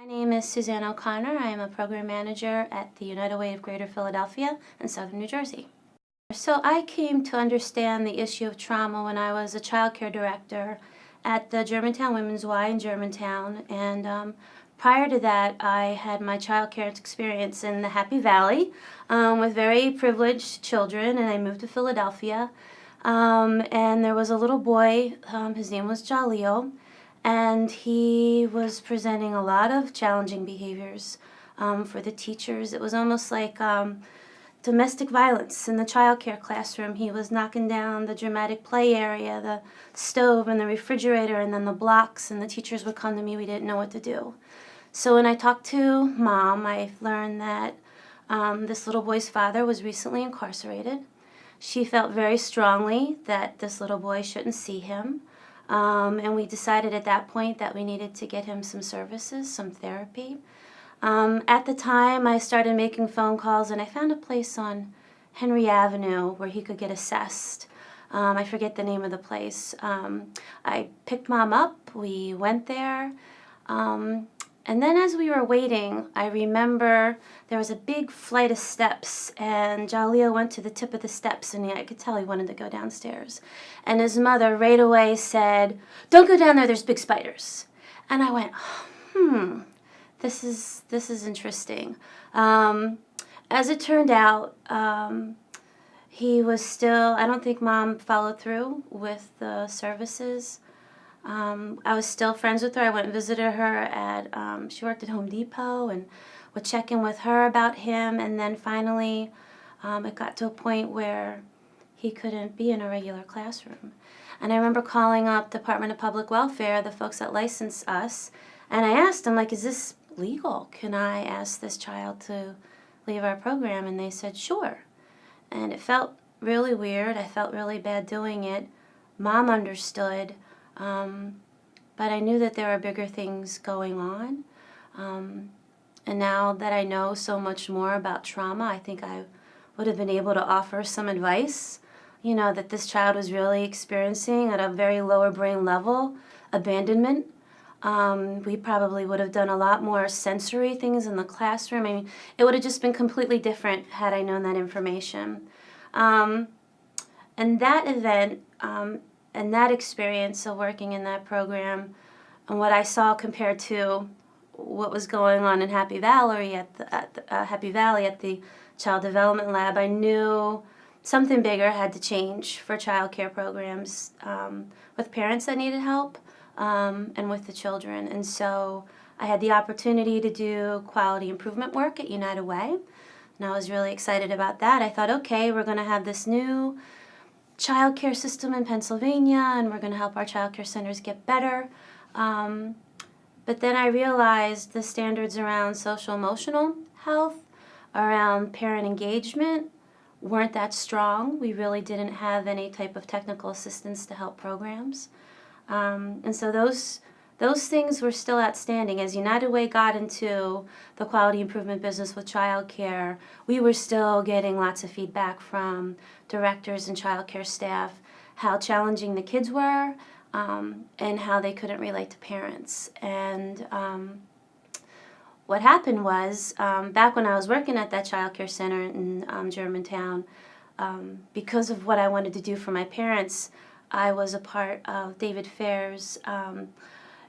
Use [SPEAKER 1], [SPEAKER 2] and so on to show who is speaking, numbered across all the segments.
[SPEAKER 1] My name is Suzanne O'Connor. I am a program manager at the United Way of Greater Philadelphia in southern New Jersey. So I came to understand the issue of trauma when I was a child care director at the Germantown Women's Y in Germantown, and prior to that I had my child care experience in the Happy Valley with very privileged children, and I moved to Philadelphia, and there was a little boy, his name was Jaleel, and he was presenting a lot of challenging behaviors for the teachers. It was almost like domestic violence in the child care classroom. He was knocking down the dramatic play area, the stove and the refrigerator, and then the blocks, and the teachers would come to me. We didn't know what to do. So when I talked to Mom, I learned that this little boy's father was recently incarcerated. She felt very strongly that this little boy shouldn't see him. And we decided at that point that we needed to get him some services, some therapy. At the time, I started making phone calls, and I found a place on Henry Avenue where he could get assessed. I forget the name of the place. I picked Mom up, we went there, and then as we were waiting, I remember there was a big flight of steps, and Jaleel went to the tip of the steps, and I could tell he wanted to go downstairs. And his mother right away said, "Don't go down there, there's big spiders." And I went, this is interesting. As it turned out, he was still, I don't think Mom followed through with the services. I was still friends with her. I went and visited her at, she worked at Home Depot, and would check in with her about him. And then finally, it got to a point where he couldn't be in a regular classroom. And I remember calling up Department of Public Welfare, the folks that license us, and I asked them, like, is this legal? Can I ask this child to leave our program? And they said, sure. And it felt really weird. I felt really bad doing it. Mom understood. But I knew that there were bigger things going on. And now that I know so much more about trauma, I think I would have been able to offer some advice, you know, that this child was really experiencing at a very lower brain level, abandonment. We probably would have done a lot more sensory things in the classroom. I mean, it would have just been completely different had I known that information. And that event, and that experience of working in that program, and what I saw compared to what was going on in Happy Valley at the Child Development Lab, I knew something bigger had to change for child care programs with parents that needed help and with the children. And so I had the opportunity to do quality improvement work at United Way, and I was really excited about that. I thought, okay, we're going to have this new child care system in Pennsylvania, and we're going to help our child care centers get better. But then I realized the standards around social-emotional health, around parent engagement, weren't that strong. We really didn't have any type of technical assistance to help programs. And so those things were still outstanding. As United Way got into the quality improvement business with child care, we were still getting lots of feedback from directors and child care staff, how challenging the kids were, and how they couldn't relate to parents. And what happened was, back when I was working at that child care center in Germantown, because of what I wanted to do for my parents, I was a part of David Fair's,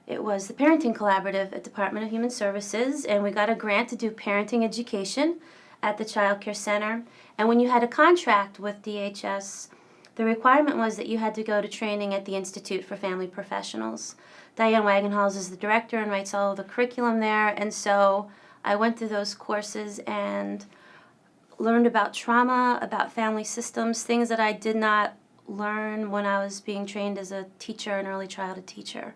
[SPEAKER 1] it was the Parenting Collaborative at Department of Human Services, and we got a grant to do parenting education at the child care center. And when you had a contract with DHS, the requirement was that you had to go to training at the Institute for Family Professionals. Diane Wagenhals is the director and writes all of the curriculum there, and so I went through those courses and learned about trauma, about family systems, things that I did not learn when I was being trained as a teacher, an early childhood teacher.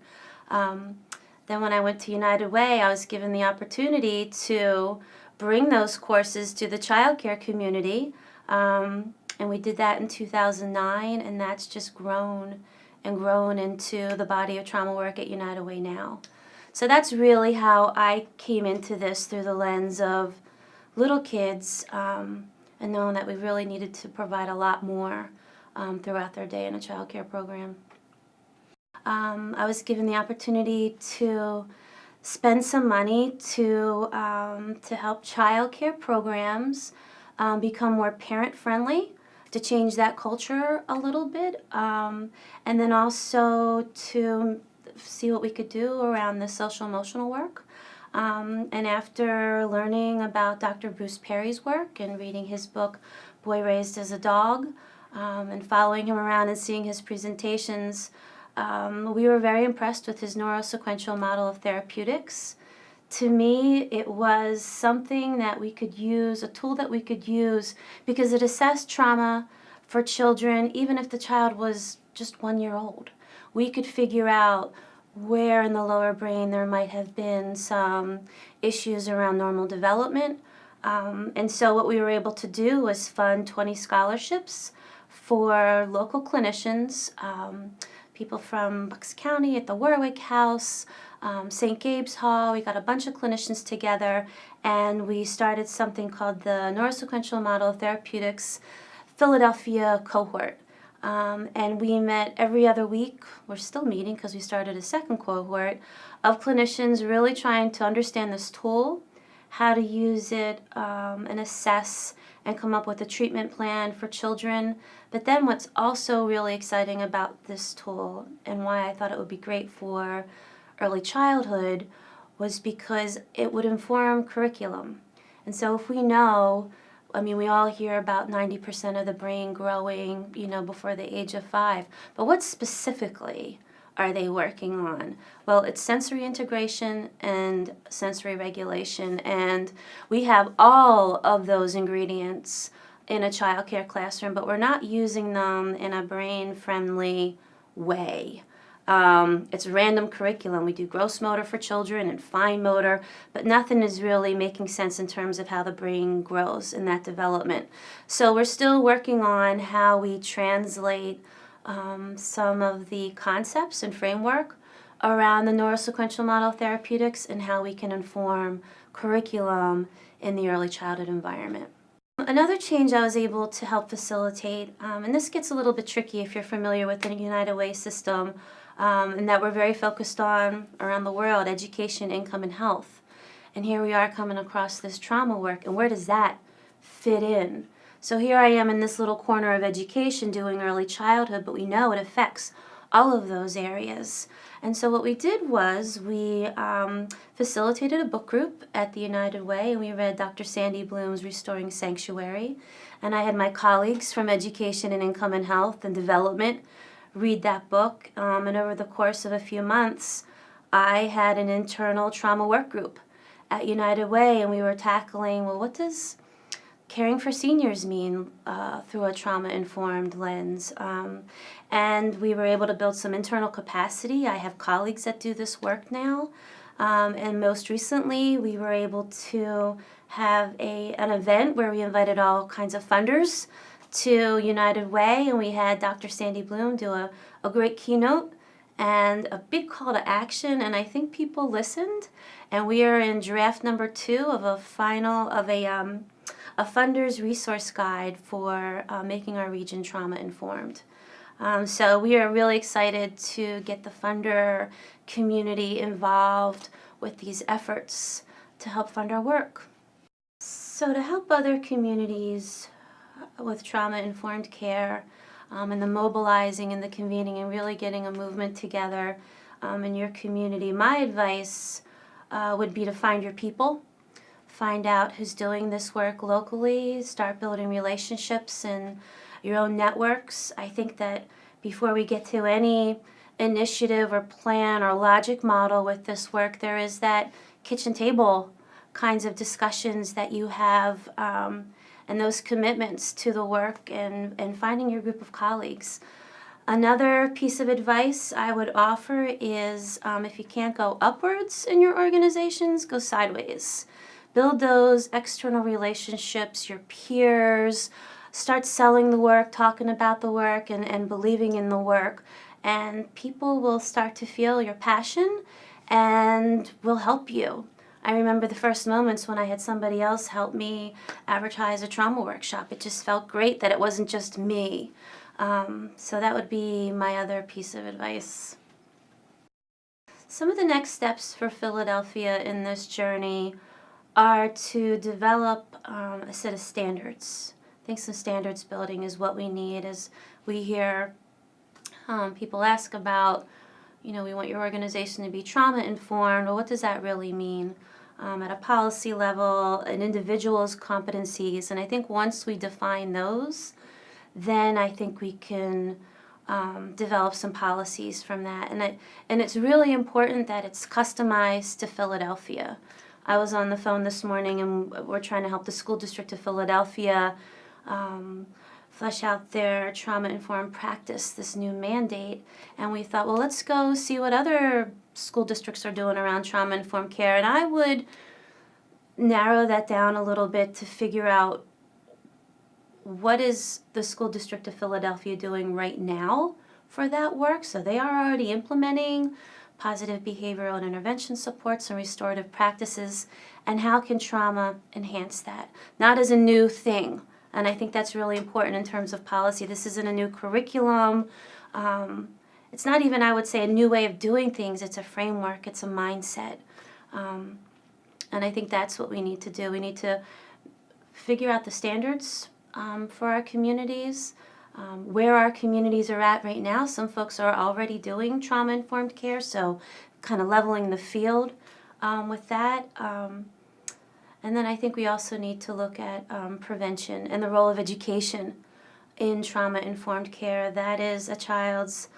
[SPEAKER 1] Then when I went to United Way, I was given the opportunity to bring those courses to the child care community, and we did that in 2009, and that's just grown and grown into the body of trauma work at United Way now. So that's really how I came into this, through the lens of little kids, and knowing that we really needed to provide a lot more throughout their day in a child care program. I was given the opportunity to spend some money to help child care programs become more parent-friendly, to change that culture a little bit, and then also to see what we could do around the social-emotional work. And after learning about Dr. Bruce Perry's work and reading his book, Boy Raised as a Dog, and following him around and seeing his presentations, we were very impressed with his Neurosequential Model of Therapeutics. To me, it was something that we could use, a tool that we could use, because it assessed trauma for children, even if the child was just 1 year old. We could figure out where in the lower brain there might have been some issues around normal development. And so what we were able to do was fund 20 scholarships for local clinicians, people from Bucks County at the Warwick House, St. Gabe's Hall. We got a bunch of clinicians together, and we started something called the Neurosequential Model of Therapeutics Philadelphia cohort. And we met every other week. We're still meeting because we started a second cohort of clinicians really trying to understand this tool, how to use it and assess and come up with a treatment plan for children. But then what's also really exciting about this tool and why I thought it would be great for early childhood was because it would inform curriculum. And so if we know, I mean, we all hear about 90% of the brain growing, before the age of 5. But what specifically are they working on? Well, it's sensory integration and sensory regulation. And we have all of those ingredients in a child care classroom, but we're not using them in a brain-friendly way. It's random curriculum. We do gross motor for children and fine motor, but nothing is really making sense in terms of how the brain grows in that development. So we're still working on how we translate some of the concepts and framework around the Neurosequential Model of Therapeutics and how we can inform curriculum in the early childhood environment. Another change I was able to help facilitate, and this gets a little bit tricky if you're familiar with the United Way system, and that we're very focused on around the world, education, income, and health. And here we are coming across this trauma work, and where does that fit in? So here I am in this little corner of education doing early childhood, but we know it affects all of those areas. And so what we did was we facilitated a book group at the United Way, and we read Dr. Sandy Bloom's Restoring Sanctuary. And I had my colleagues from Education and Income and Health and Development read that book. And over the course of a few months, I had an internal trauma work group at United Way, and we were tackling, well, what does caring for seniors mean through a trauma-informed lens? And we were able to build some internal capacity. I have colleagues that do this work now. And most recently, we were able to have an event where we invited all kinds of funders to United Way, and we had Dr. Sandy Bloom do a great keynote and a big call to action, and I think people listened. And we are in draft number 2 of a funder's resource guide for making our region trauma informed. So we are really excited to get the funder community involved with these efforts to help fund our work. So to help other communities with trauma-informed care and the mobilizing and the convening and really getting a movement together in your community, my advice would be to find your people. Find out who's doing this work locally, start building relationships in your own networks. I think that before we get to any initiative or plan or logic model with this work, there is that kitchen table kinds of discussions that you have and those commitments to the work and finding your group of colleagues. Another piece of advice I would offer is if you can't go upwards in your organizations, go sideways. Build those external relationships, your peers, start selling the work, talking about the work, and believing in the work. And people will start to feel your passion and will help you. I remember the first moments when I had somebody else help me advertise a trauma workshop. It just felt great that it wasn't just me. So that would be my other piece of advice. Some of the next steps for Philadelphia in this journey are to develop a set of standards. I think some standards building is what we need. As we hear people ask about, we want your organization to be trauma informed. Well, what does that really mean? At a policy level, an individual's competencies. And I think once we define those, then I think we can develop some policies from that. And it's really important that it's customized to Philadelphia. I was on the phone this morning, and we're trying to help the school district of Philadelphia flesh out their trauma-informed practice, this new mandate. And we thought, well, let's go see what other school districts are doing around trauma-informed care. And I would narrow that down a little bit to figure out what is the school district of Philadelphia doing right now for that work. So they are already implementing positive behavioral and intervention supports and restorative practices, and how can trauma enhance that? Not as a new thing. And I think that's really important in terms of policy. This isn't a new curriculum. It's not even, I would say, a new way of doing things. It's a framework. It's a mindset. And I think that's what we need to do. We need to figure out the standards for our communities, where our communities are at right now. Some folks are already doing trauma-informed care, so kind of leveling the field with that. And then I think we also need to look at prevention and the role of education in trauma-informed care. That is a child's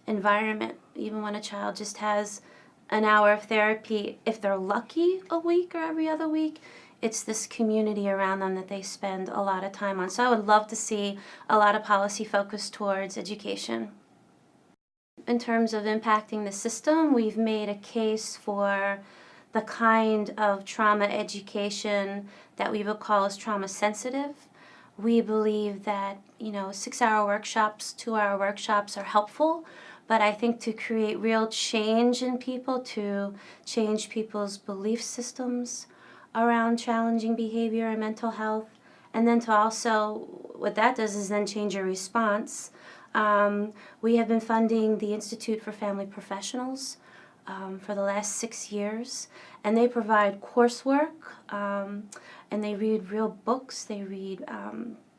[SPEAKER 1] environment. Even when a child just has an hour of therapy, if they're lucky, a week or every other week, it's this community around them that they spend a lot of time on. So I would love to see a lot of policy focused towards education. In terms of impacting the system, we've made a case for the kind of trauma education that we would call as trauma sensitive. We believe that, 6-hour workshops, 2-hour workshops are helpful, but I think to create real change in people, to change people's belief systems around challenging behavior and mental health, and then to also, what that does is then change your response. We have been funding the Institute for Family Professionals for the last 6 years, and they provide coursework, and they read real books. They read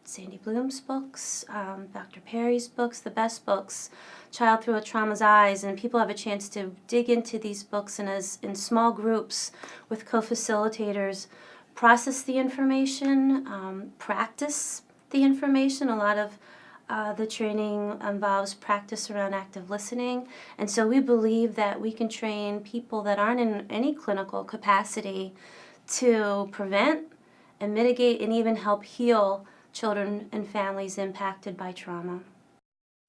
[SPEAKER 1] Sandy Bloom's books, Dr. Perry's books, the best books, Child Through a Trauma's Eyes, and people have a chance to dig into these books and in small groups with co-facilitators, process the information, practice the information. A lot of the training involves practice around active listening, and so we believe that we can train people that aren't in any clinical capacity to prevent and mitigate and even help heal children and families impacted by trauma.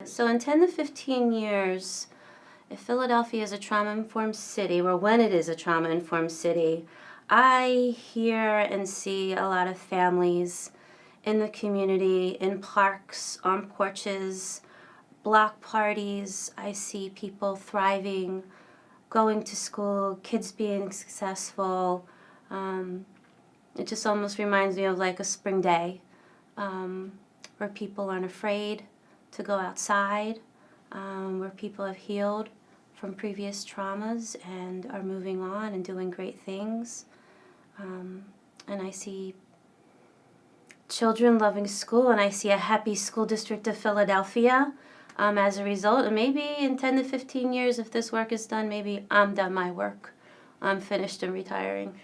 [SPEAKER 1] So in 10 to 15 years, if Philadelphia is a trauma-informed city, or when it is a trauma-informed city, I hear and see a lot of families in the community, in parks, on porches, block parties. I see people thriving, going to school, kids being successful. It just almost reminds me of like a spring day, where people aren't afraid to go outside, where people have healed from previous traumas and are moving on and doing great things. And I see children loving school, and I see a happy school district of Philadelphia as a result. And maybe in 10 to 15 years, if this work is done, maybe I'm done my work. I'm finished and retiring.